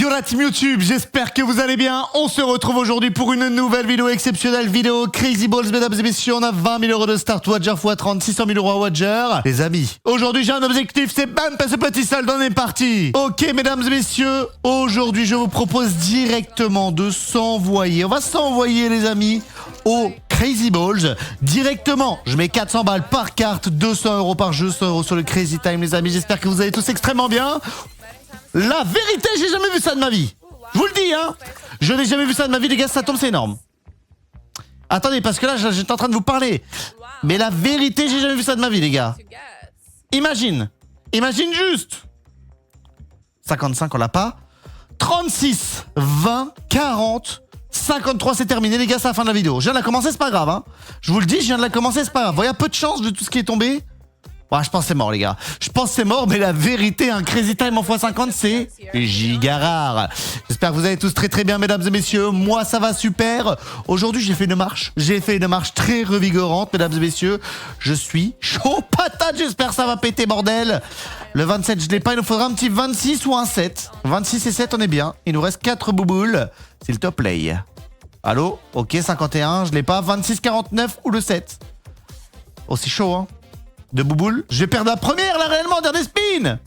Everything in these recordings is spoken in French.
Yo la team YouTube, j'espère que vous allez bien. On se retrouve aujourd'hui pour une nouvelle vidéo exceptionnelle, vidéo Crazy Balls, mesdames et messieurs. On a 20 000 € de start wager x 30, 600 000 € à wager. Les amis, aujourd'hui j'ai un objectif, c'est bam, pas ce petit solde, on est parti. Ok mesdames et messieurs, aujourd'hui je vous propose directement de s'envoyer, on va s'envoyer les amis au Crazy Balls directement. Je mets 400 balles par carte, 200 € par jeu, 100 € sur le Crazy Time les amis. J'espère que vous allez tous extrêmement bien. La vérité, j'ai jamais vu ça de ma vie. Je vous le dis, hein. Je n'ai jamais vu ça de ma vie, les gars, ça tombe, c'est énorme. Attendez, parce que là, j'étais en train de vous parler. Mais la vérité, j'ai jamais vu ça de ma vie, les gars. Imagine juste. 55, on l'a pas. 36, 20, 40, 53, c'est terminé, les gars, c'est la fin de la vidéo. Je viens de la commencer, c'est pas grave, hein. Je vous le dis, je viens de la commencer, c'est pas grave. Il y a peu de chance de tout ce qui est tombé. Ouais, je pense que c'est mort les gars. Je pense que c'est mort, mais la vérité, un Crazy Time en x50, c'est giga rare. J'espère que vous allez tous très très bien mesdames et messieurs. Moi ça va super. Aujourd'hui j'ai fait une marche. J'ai fait une marche très revigorante mesdames et messieurs. Je suis chaud patate, j'espère que ça va péter bordel. Le 27 je l'ai pas, il nous faudra un petit 26 ou un 7. 26 et 7 on est bien. Il nous reste 4 bouboules. C'est le top play. Allô? Ok 51, je l'ai pas. 26, 49 ou le 7. Oh c'est chaud hein. De bouboule. Je vais perdre la première là réellement, dernier spin.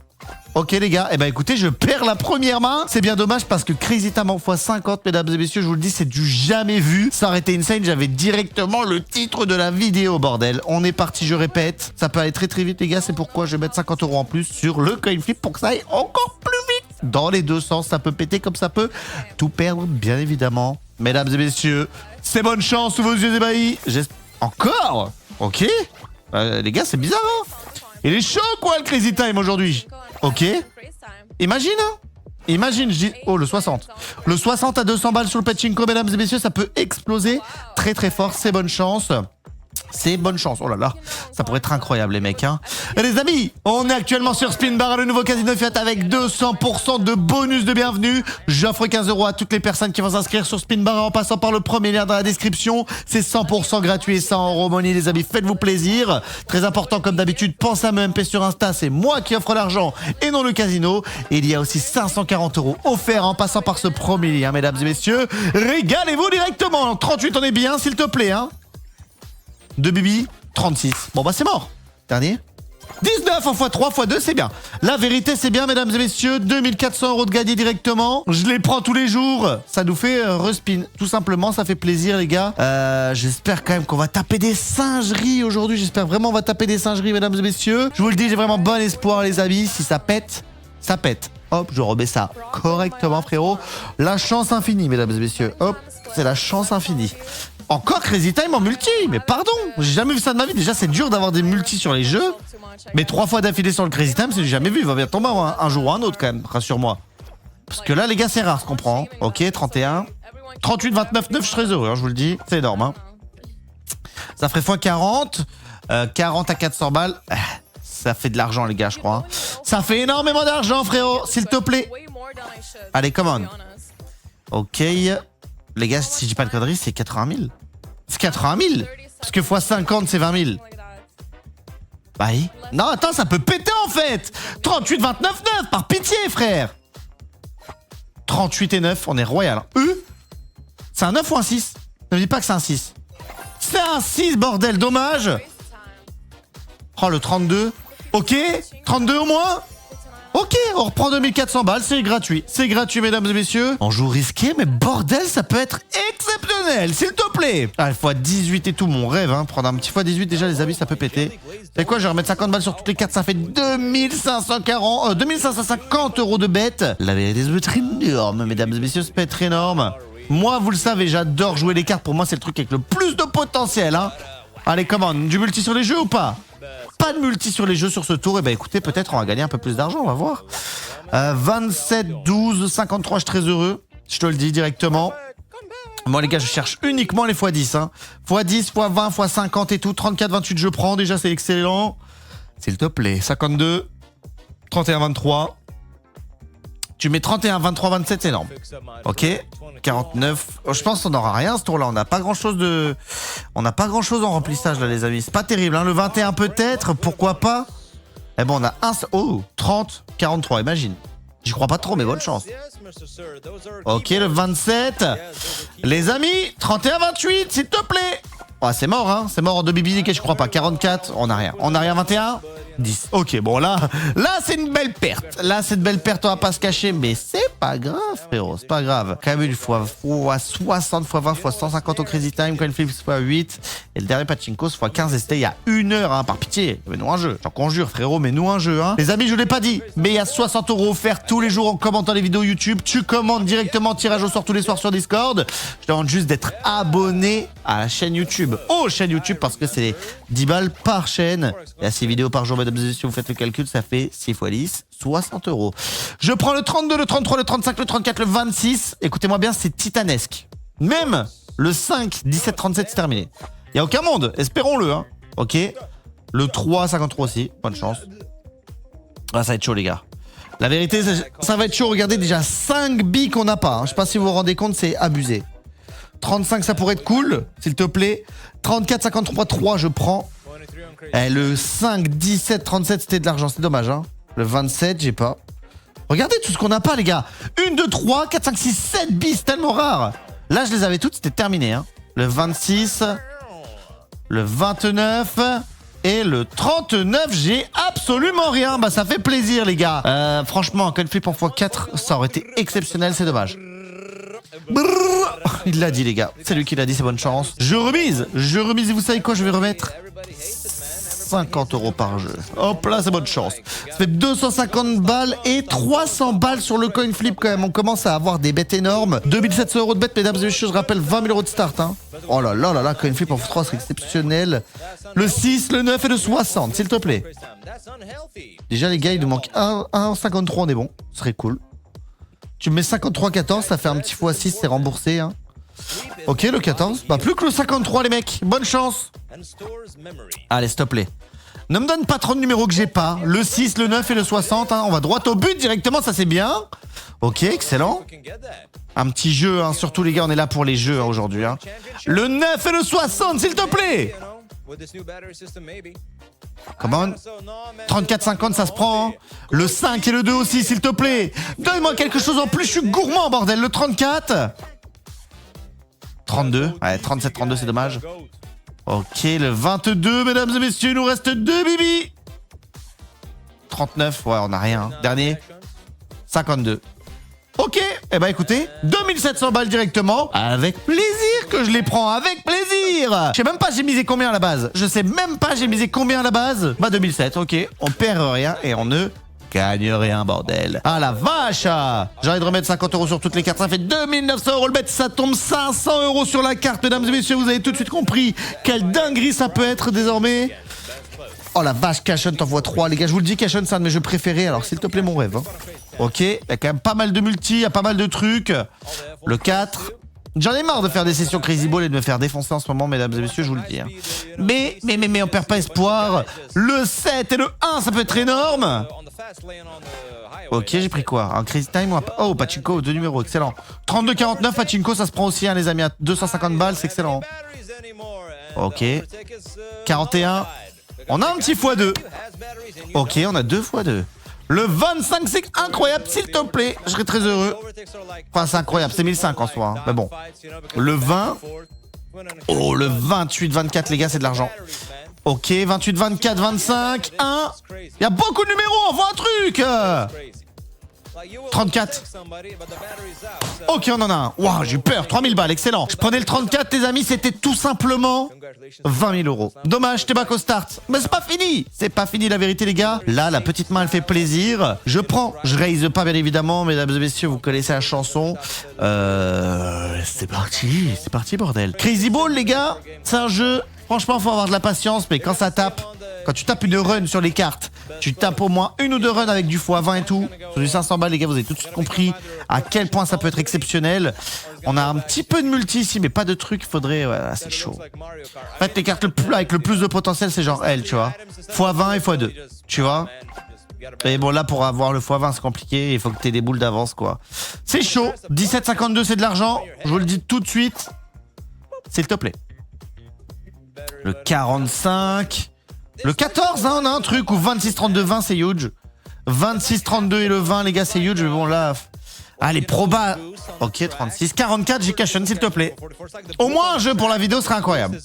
Ok les gars, eh ben écoutez, je perds la première main. C'est bien dommage parce que Crazy Time en x50, mesdames et messieurs, je vous le dis, c'est du jamais vu. Ça aurait été insane, j'avais directement le titre de la vidéo, bordel. On est parti, je répète. Ça peut aller très très vite les gars, c'est pourquoi je vais mettre 50 € en plus sur le coin flip pour que ça aille encore plus vite. Dans les deux sens, ça peut péter comme ça peut tout perdre, bien évidemment. Mesdames et messieurs, c'est bonne chance sous vos yeux ébahis. Encore? Ok. Les gars, c'est bizarre, hein. Il est chaud, quoi, le Crazy Time aujourd'hui. Ok. Imagine, hein. Imagine, je dis... Oh, le 60. Le 60 à 200 balles sur le pachinko, mesdames et messieurs, ça peut exploser très très fort. C'est bonne chance. C'est bonne chance. Oh là là, ça pourrait être incroyable les mecs hein. Et les amis, on est actuellement sur Spin Bar, le nouveau casino Fiat avec 200% de bonus de bienvenue. J'offre 15 € à toutes les personnes qui vont s'inscrire sur Spin Bar en passant par le premier lien dans la description. C'est 100% gratuit et 100 € money les amis, faites-vous plaisir. Très important comme d'habitude, pensez à me MP sur Insta, c'est moi qui offre l'argent et non le casino. Et il y a aussi 540 € offerts en passant par ce premier lien mesdames et messieurs. Régalez-vous directement. 38 on est bien s'il te plaît hein. De Bibi, 36. Bon bah c'est mort. Dernier. 19 en x3, x2, c'est bien. La vérité, c'est bien, mesdames et messieurs. 2400 € de gagner directement. Je les prends tous les jours. Ça nous fait respin. Tout simplement, ça fait plaisir, les gars. J'espère quand même qu'on va taper des singeries aujourd'hui. J'espère vraiment qu'on va taper des singeries, mesdames et messieurs. Je vous le dis, j'ai vraiment bon espoir, les amis. Si ça pète, ça pète. Hop, je remets ça correctement, frérot. La chance infinie, mesdames et messieurs. Hop, c'est la chance infinie. Encore Crazy Time en multi, mais pardon, j'ai jamais vu ça de ma vie. Déjà c'est dur d'avoir des multis sur les jeux, mais 3 fois d'affilée sur le Crazy Time, c'est jamais vu. Il va bien tomber un jour ou un autre quand même, rassure-moi. Parce que là les gars c'est rare, je comprends. Ok, 31, 38, 29, 9, je suis très heureux, hein, je vous le dis, c'est énorme. Hein. Ça ferait x 40, 40 à 400 balles, ça fait de l'argent les gars je crois. Hein. Ça fait énormément d'argent frérot, s'il te plaît. Allez, come on. Ok. Les gars, si je dis pas de conneries, c'est 80 000. C'est 80 000. Parce que x 50, c'est 20 000. Bah oui. Non, attends, ça peut péter en fait. 38, 29, 9. Par pitié, frère. 38 et 9, on est royal. C'est un 9 ou un 6? Ne me dis pas que c'est un 6. C'est un 6, bordel, dommage. Oh, le 32. Ok, 32 au moins. Ok, on reprend 2400 balles, c'est gratuit. C'est gratuit, mesdames et messieurs. En joue risqué, mais bordel, ça peut être exceptionnel, s'il te plaît. Ah, x18 et tout, mon rêve, hein. Prendre un petit x18, déjà, les amis, ça peut péter. Et quoi, je vais remettre 50 balles sur toutes les cartes, ça fait 2550 € de bêtes. La vérité, ça peut être énorme, mesdames et messieurs, ça peut être énorme. Moi, vous le savez, j'adore jouer les cartes. Pour moi, c'est le truc avec le plus de potentiel, hein. Allez, comment, du multi sur les jeux ou pas? Pas de multi sur les jeux sur ce tour. Et bah écoutez, peut-être on va gagner un peu plus d'argent, on va voir. 27, 12, 53, je suis très heureux. Je te le dis directement. Moi les gars, je cherche uniquement les x10. Hein. x10, x20, x50 et tout. 34, 28, je prends. Déjà, c'est excellent. S'il te plaît. 52, 31, 23. Tu mets 31, 23, 27, c'est énorme. Ok. 49. Oh, je pense qu'on n'aura rien ce tour-là. On n'a pas grand-chose de... On n'a pas grand-chose en remplissage, là, les amis. C'est pas terrible, hein. Le 21, peut-être. Pourquoi pas? Eh bon, on a un... Oh, 30, 43, imagine. J'y crois pas trop, mais bonne chance. Ok, le 27. Les amis, 31-28, s'il te plaît. Oh, c'est mort, hein. C'est mort en 2 bibi, je crois pas. 44, on a rien. On a rien, 21 10. Ok, bon, là c'est une belle perte. Là, c'est une belle perte, on va pas se cacher. Mais c'est pas grave, frérot. C'est pas grave. Quand même une fois 60, x 20, x 150 au Crazy Time. Coin Flip x 8. Et le dernier Pachinko, x 15. Et c'était il y a 1 heure, hein, par pitié. Mets-nous un jeu. J'en conjure, frérot, mets-nous un jeu, hein. Les amis, je l'ai pas dit, mais il y a 60 € offerts tous les jours en commentant les vidéos YouTube. Tu commandes directement, tirage au sort tous les soirs sur Discord. Je te demande juste d'être abonné à la chaîne YouTube. Aux chaînes YouTube, parce que c'est 10 balles par chaîne. Il y a 6 vidéos par jour, mesdames et messieurs, vous faites le calcul, ça fait 6 x 10, 60 €. Je prends le 32, le 33, le 35, le 34, le 26. Écoutez-moi bien, c'est titanesque. Même le 5, 17, 37, c'est terminé. Il n'y a aucun monde, espérons-le, hein. Ok. Le 3, 53 aussi, bonne chance. Ah, ça va être chaud, les gars. La vérité, ça va être chaud. Regardez, déjà 5 billes qu'on n'a pas, hein. Je sais pas si vous vous rendez compte, c'est abusé. 35, ça pourrait être cool, s'il te plaît. 34, 53, 3, je prends. Eh, le 5, 17, 37, c'était de l'argent, c'est dommage, hein. Le 27, j'ai pas. Regardez tout ce qu'on n'a pas, les gars. 1, 2, 3, 4, 5, 6, 7 bis, tellement rare. Là, je les avais toutes, c'était terminé, hein. Le 26, le 29 et le 39, j'ai absolument rien. Bah, ça fait plaisir, les gars. Franchement, un coin flip en x4, ça aurait été exceptionnel, c'est dommage. Brrr, il l'a dit, les gars. C'est lui qui l'a dit, c'est bonne chance. Je remise et vous savez quoi, je vais remettre 50 € par jeu. Hop là, c'est bonne chance. Ça fait 250 balles et 300 balles sur le coin flip quand même. On commence à avoir des bêtes énormes. 2700 € de bêtes, mesdames et messieurs, je rappelle 20 000 € de start, hein. Oh là là là là, coin flip en x3, c'est exceptionnel. Le 6, le 9 et le 60, s'il te plaît. Déjà, les gars, il nous manque 1,53, on est bon. Ce serait cool. Tu me mets 53-14, ça fait un petit x6, c'est remboursé, hein. Ok, le 14. Bah, plus que le 53, les mecs. Bonne chance. Allez, s'il te plaît. Ne me donne pas trop de numéros que j'ai pas. Le 6, le 9 et le 60, hein. On va droit au but directement, ça c'est bien. Ok, excellent. Un petit jeu, hein. Surtout, les gars, on est là pour les jeux, hein, aujourd'hui, hein. Le 9 et le 60, s'il te plaît. Come on. 34-50, ça se prend, hein. Le 5 et le 2 aussi, s'il te plaît. Donne-moi quelque chose en plus, je suis gourmand, bordel. Le 34. 32. Ouais, 37-32, c'est dommage. Ok, le 22, mesdames et messieurs, il nous reste 2 bibis. 39, ouais, on n'a rien. Dernier. 52. Ok, eh ben écoutez, 2700 balles directement. Avec plaisir que je les prends, avec plaisir. Je sais même pas j'ai misé combien à la base. Je sais même pas j'ai misé combien à la base. Bah 2007, ok. On perd rien et on ne gagne rien, bordel. Ah la vache. J'ai envie de remettre 50 € sur toutes les cartes. Ça fait 2900 € le bet. Ça tombe 500 € sur la carte, mesdames et messieurs. Vous avez tout de suite compris quelle dinguerie ça peut être désormais. Oh la vache, Cashon t'envoie 3. Les gars, je vous le dis, Cashon, c'est un de mes jeux préférés. Alors s'il te plaît, mon rêve, hein. Ok, il y a quand même pas mal de multi, il y a pas mal de trucs. Le 4. J'en ai marre de faire des sessions Crazy Ball et de me faire défoncer en ce moment, mesdames et messieurs, je vous le dis, hein. Mais on perd pas espoir. Le 7 et le 1, ça peut être énorme. Ok, j'ai pris quoi? Un Crazy Time ou un... Oh, Pachinko, 2 numéros, excellent. 32-49, Pachinko, ça se prend aussi, hein, les amis, à 250 balles, c'est excellent. Ok. 41. On a un petit x2. Ok, on a 2 x2. Le 25, c'est incroyable, s'il te plaît. Je serais très heureux. Enfin, c'est incroyable, c'est 1005 en soi, hein. Mais bon. Le 20. Oh, le 28, 24, les gars, c'est de l'argent. Ok, 28, 24, 25, 1. Il y a beaucoup de numéros, on voit un truc. 34. Ok, on en a un. Waouh, j'ai eu peur. 3000 balles, excellent. Je prenais le 34, les amis, c'était tout simplement 20 000 €. Dommage, t'es back au start. Mais c'est pas fini. C'est pas fini, la vérité, les gars. Là, la petite main, elle fait plaisir. Je prends. Je raise pas, bien évidemment, mesdames et messieurs, vous connaissez la chanson. C'est parti. C'est parti, bordel. Crazy Ball, les gars, c'est un jeu. Franchement, faut avoir de la patience, mais quand ça tape, quand tu tapes une run sur les cartes, tu tapes au moins 1 ou 2 runs avec du x20 et tout. Sur du 500 balles, les gars, vous avez tout de suite compris à quel point ça peut être exceptionnel. On a un petit peu de multi ici, mais pas de trucs. Il faudrait... Ouais, c'est chaud. En fait, les cartes avec le plus de potentiel, c'est genre elle, tu vois. x20 et x2, tu vois. Et bon, là, pour avoir le x20, c'est compliqué. Il faut que tu aies des boules d'avance, quoi. C'est chaud. 17,52, c'est de l'argent. Je vous le dis tout de suite. S'il te plaît. Le 45... Le 14, hein, on a un truc, ou 26-32-20, c'est huge. 26-32 et le 20, les gars, c'est huge. Mais bon, là, Allez, proba. Ok, 36. 44, j'ai cash s'il te plaît. Au moins un jeu pour la vidéo serait incroyable.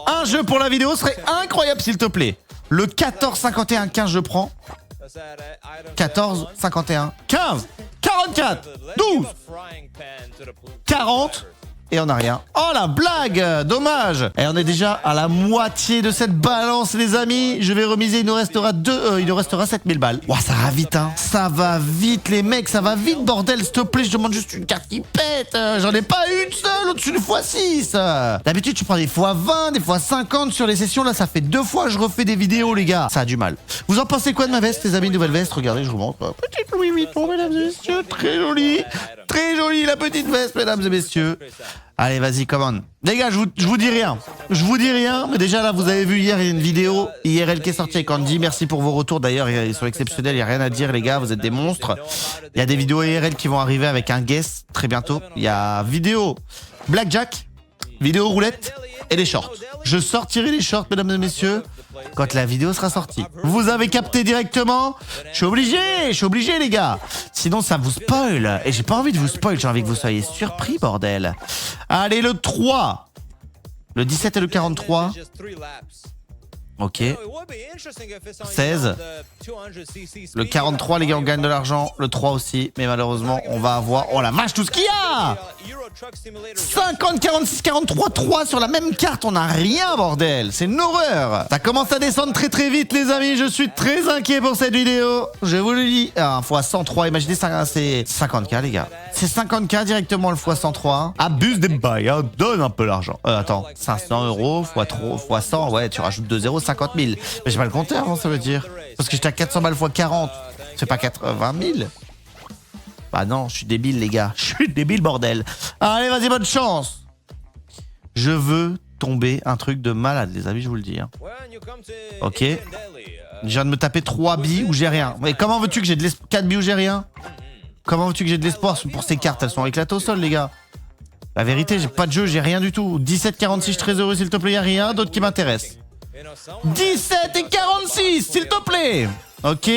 Un jeu pour la vidéo serait incroyable, s'il te plaît. Le 14, 51, 15, je prends. 14, 51, 15, 44, 12, 40. Et on n'a rien. Oh la blague, dommage. Et on est déjà à la moitié de cette balance, les amis. Je vais remiser, il nous restera 7000 balles. Ouah, ça va vite, hein. Ça va vite, les mecs, ça va vite, bordel. S'il te plaît, je demande juste une carte qui pète. J'en ai pas une seule au-dessus du x6. D'habitude, tu prends des x20, des x50 sur les sessions. Là, ça fait 2 fois que je refais des vidéos, les gars. Ça a du mal. Vous en pensez quoi de ma veste, les amis? Nouvelle veste, regardez, je vous montre. Petite Louis Vuitton, mesdames et messieurs. Très jolie. Très jolie, la petite veste, mesdames et messieurs. Allez, vas-y, come on. Les gars, je vous dis rien. Je vous dis rien, mais déjà là, vous avez vu hier, il y a une vidéo IRL qui est sortie avec Andy. Merci pour vos retours. D'ailleurs, ils sont exceptionnels, il n'y a rien à dire, les gars, vous êtes des monstres. Il y a des vidéos IRL qui vont arriver avec un guest très bientôt. Il y a vidéo Blackjack, vidéo roulette et les shorts. Je sortirai les shorts, mesdames et messieurs, quand la vidéo sera sortie. Vous avez capté directement? Je suis obligé, les gars. Sinon, ça vous spoil. Et j'ai pas envie de vous spoil, j'ai envie que vous soyez surpris, bordel. Allez, le 3. Le 17 et le 43. Ok. 16. Le 43, les gars, on gagne de l'argent. Le 3 aussi. Mais malheureusement, on va avoir... Oh la vache, tout ce qu'il y a! 50, 46, 43, 3 sur la même carte. On n'a rien, bordel. C'est une horreur. Ça commence à descendre très très vite, les amis. Je suis très inquiet pour cette vidéo. Je vous le dis. Ah, fois 103. Imaginez, c'est 50K, les gars. C'est 50K directement le fois 103. Abuse des bails, hein. Donne un peu l'argent. Attends. 500 euros fois 100. Ouais, tu rajoutes 2 zéros, 50 000. Mais j'ai pas le compter avant, ça veut dire. Parce que j'étais à 400 balles fois 40. C'est pas 80 000. Bah non, je suis débile, les gars. Je suis débile, bordel. Allez, vas-y, bonne chance. Je veux tomber un truc de malade, les amis, je vous le dis. Hein. Ok. Je viens de me taper 3 billes où j'ai rien. Mais comment veux-tu que j'ai de l'espoir? 4 billes où j'ai rien? Comment veux-tu que j'ai de l'espoir pour ces cartes? Elles sont éclatées au sol, les gars. La vérité, j'ai pas de jeu, j'ai rien du tout. 17, 46, je suis très heureux, s'il te plaît, y a rien d'autre qui m'intéresse. 17 et 46, s'il te plaît. Ok.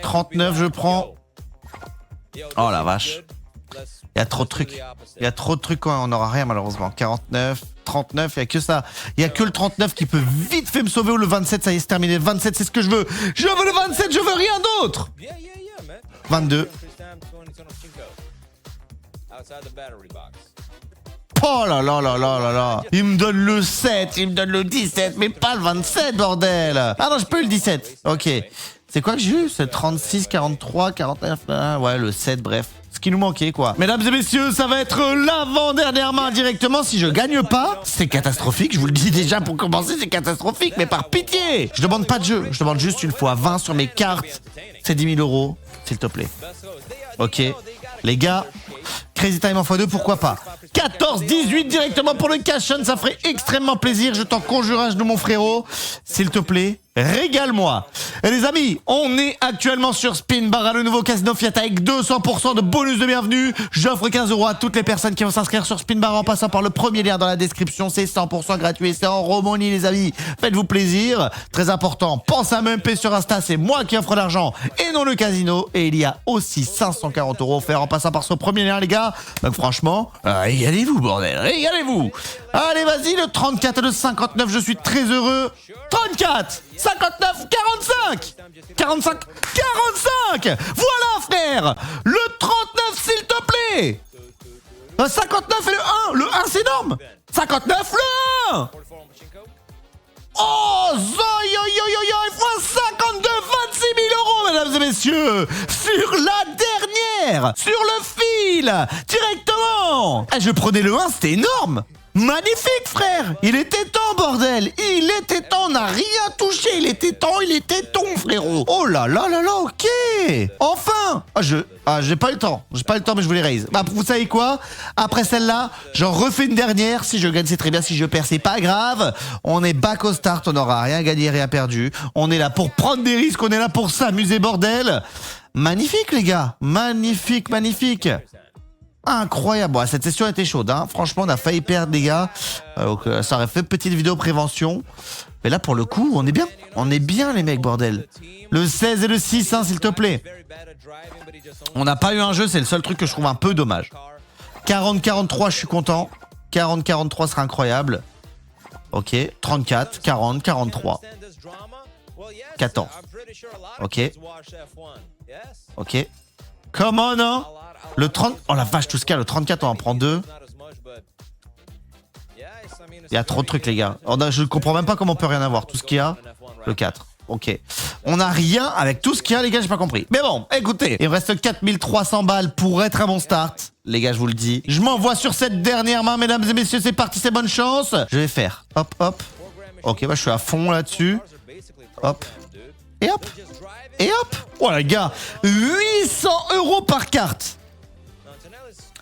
39, je prends. Oh la vache. Il y a trop de trucs. Il y a trop de trucs quand on n'aura rien malheureusement. 49, 39, il n'y a que ça. Il n'y a que le 39 qui peut vite fait me sauver ou le 27, ça y est, c'est terminé. Le 27, c'est ce que je veux. Je veux le 27, je veux rien d'autre. 22. Oh là là là là là là. Il me donne le 7, il me donne le 17, mais pas le 27, bordel. Ah non, je peux le 17. Ok. C'est quoi que j'ai eu? C'est 36, 43, 49, ouais, le 7, bref. Ce qui nous manquait, quoi. Mesdames et messieurs, ça va être l'avant-dernière main directement. Si je gagne pas, c'est catastrophique. Je vous le dis déjà pour commencer, c'est catastrophique. Mais par pitié, je demande pas de jeu. Je demande juste une fois 20 sur mes cartes. C'est 10 000 euros, s'il te plaît. Ok. Les gars, Crazy Time en x2, pourquoi pas? 14, 18 directement pour le cash, ça ferait extrêmement plaisir. Je t'en conjure un genou, mon frérot. S'il te plaît, régale-moi. Et les amis, on est actuellement sur Spin Bar, le nouveau casino Fiat avec 200% de bonus de bienvenue. J'offre 15 euros à toutes les personnes qui vont s'inscrire sur Spin Bar en passant par le premier lien dans la description. C'est 100% gratuit, c'est en Romonie, les amis. Faites-vous plaisir. Très important, pensez à m'MP sur Insta, c'est moi qui offre l'argent et non le casino. Et il y a aussi 540 euros offerts en passant par ce premier lien, les gars. Donc franchement, régalez-vous, bordel, régalez-vous. Allez, vas-y, le 34 et le 59, je suis très heureux. 34, 59, 45, 45, 45. Voilà, frère. Le 39, s'il te plaît. 59 et le 1. Le 1, c'est énorme. 59, le 1. Oh, fois 52, 26 000 euros, mesdames et messieurs. Sur la dernière, sur le fil, directement. Je prenais le 1, c'était énorme. Magnifique, frère. Il était temps, bordel. Il était temps, on n'a rien touché. Il était temps, frérot. Oh là là là là, ok. Enfin. J'ai pas eu le temps. J'ai pas eu le temps, mais je vous les raise. Bah, vous savez quoi? Après celle-là, j'en refais une dernière. Si je gagne, c'est très bien. Si je perds, c'est pas grave. On est back au start. On n'aura rien gagné, rien perdu. On est là pour prendre des risques. On est là pour s'amuser, bordel. Magnifique, les gars. Magnifique, magnifique. Incroyable. Bon, cette session était chaude, hein. Franchement, on a failli perdre, les gars. Donc, ça aurait fait petite vidéo prévention. Mais là, pour le coup, on est bien. On est bien, les mecs, bordel. Le 16 et le 6, hein, s'il te plaît. On n'a pas eu un jeu, c'est le seul truc que je trouve un peu dommage. 40-43, je suis content. 40-43 serait incroyable. Ok. 34, 40, 43. 14. Ok. Ok. Come on, hein. Le 30... Oh la vache, tout ce qu'il y a, le 34, on en prend 2. Il y a trop de trucs, les gars. Je ne comprends même pas comment on peut rien avoir. Tout ce qu'il y a, le 4. Ok. On n'a rien avec tout ce qu'il y a, les gars, j'ai pas compris. Mais bon, écoutez, il me reste 4300 balles pour être à mon start. Les gars, je vous le dis. Je m'envoie sur cette dernière main, mesdames et messieurs, c'est parti, c'est bonne chance. Je vais faire hop, hop. Ok, bah je suis à fond là-dessus. Hop. Et hop. Et hop. Oh les gars, 800 € par carte.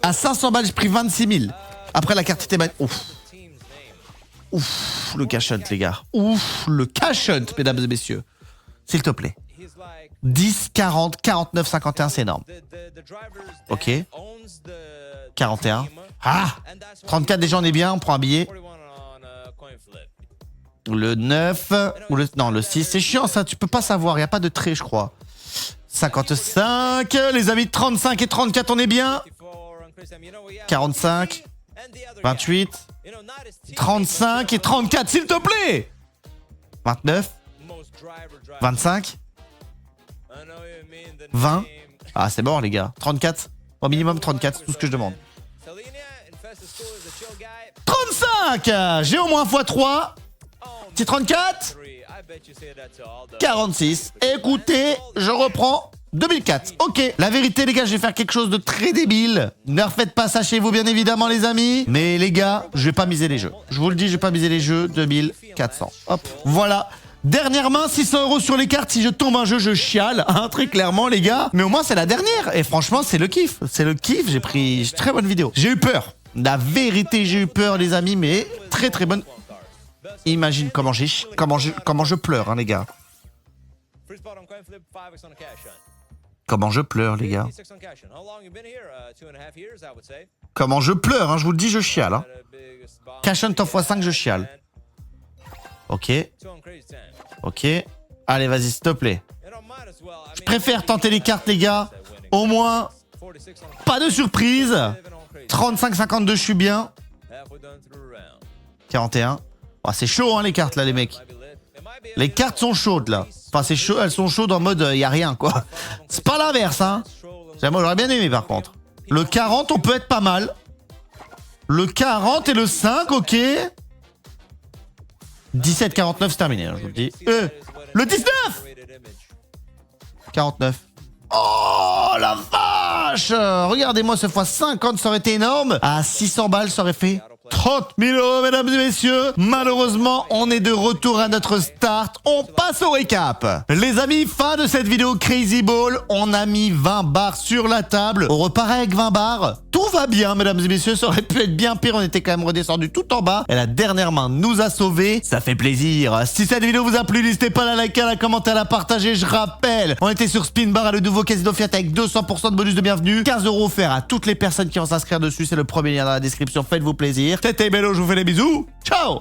À 500 balles, j'ai pris 26 000. Après, la carte était mal. Ouf. Ouf, le cash hunt, les gars. Ouf, le cash hunt, mesdames et messieurs. S'il te plaît. 10, 40, 49, 51, c'est énorme. Ok. 41. Ah 34, déjà, on est bien, on prend un billet. Le 9, ou le... Non, le 6, c'est chiant, ça, tu peux pas savoir, il n'y a pas de trait, je crois. 55, les amis, 35 et 34, on est bien. 45, 28, 35 et 34, s'il te plaît. 29, 25, 20. Ah, c'est mort, les gars. 34, au minimum 34, c'est tout ce que je demande. 35, j'ai au moins x3. C'est 34, 46. Écoutez, je reprends 2004. Ok, la vérité, les gars, je vais faire quelque chose de très débile. Ne refaites pas ça chez vous, bien évidemment, les amis. Mais les gars, je vais pas miser les jeux. Je vous le dis, je vais pas miser les jeux. 2400. Hop, voilà. Dernière main, 600 € sur les cartes. Si je tombe un jeu, je chiale, hein, très clairement, les gars. Mais au moins, c'est la dernière. Et franchement, c'est le kiff. C'est le kiff. J'ai pris très bonne vidéo. J'ai eu peur. La vérité, j'ai eu peur, les amis, mais très très bonne. Imagine comment je pleure, hein, les gars. Comment je pleure, les gars. Comment je pleure, hein, je vous le dis, je chiale. Hein. Cash hunt en x5, je chiale. Ok. Ok. Allez, vas-y, s'il te plaît. Je préfère tenter les cartes, les gars. Au moins, pas de surprise. 35-52, je suis bien. 41. Oh, c'est chaud, hein, les cartes, là, les mecs. Les cartes sont chaudes, là. Enfin, c'est chaud, elles sont chaudes en mode, y a rien, quoi. C'est pas l'inverse, hein. Moi, j'aurais bien aimé, par contre. Le 40, on peut être pas mal. Le 40 et le 5, ok. 17-49, c'est terminé, hein, je vous le dis. Le 19 49. Oh, la vache. Regardez-moi, ce fois 50, ça aurait été énorme. À 600 balles, ça aurait fait 30 000 €, mesdames et messieurs. Malheureusement, on est de retour à notre start. On passe au récap. Les amis, fin de cette vidéo Crazy Ball. On a mis 20 bars sur la table. On repart avec 20 bars. Tout va bien, mesdames et messieurs. Ça aurait pu être bien pire. On était quand même redescendu tout en bas. Et la dernière main nous a sauvés. Ça fait plaisir. Si cette vidéo vous a plu, n'hésitez pas à la liker, à la commenter, à la partager. Je rappelle, on était sur Spin Bar, le nouveau casino Fiat avec 200% de bonus de bienvenue. 15 € offerts à toutes les personnes qui vont s'inscrire dessus. C'est le premier lien dans la description. Faites-vous plaisir. C'était Bello, je vous fais des bisous. Ciao!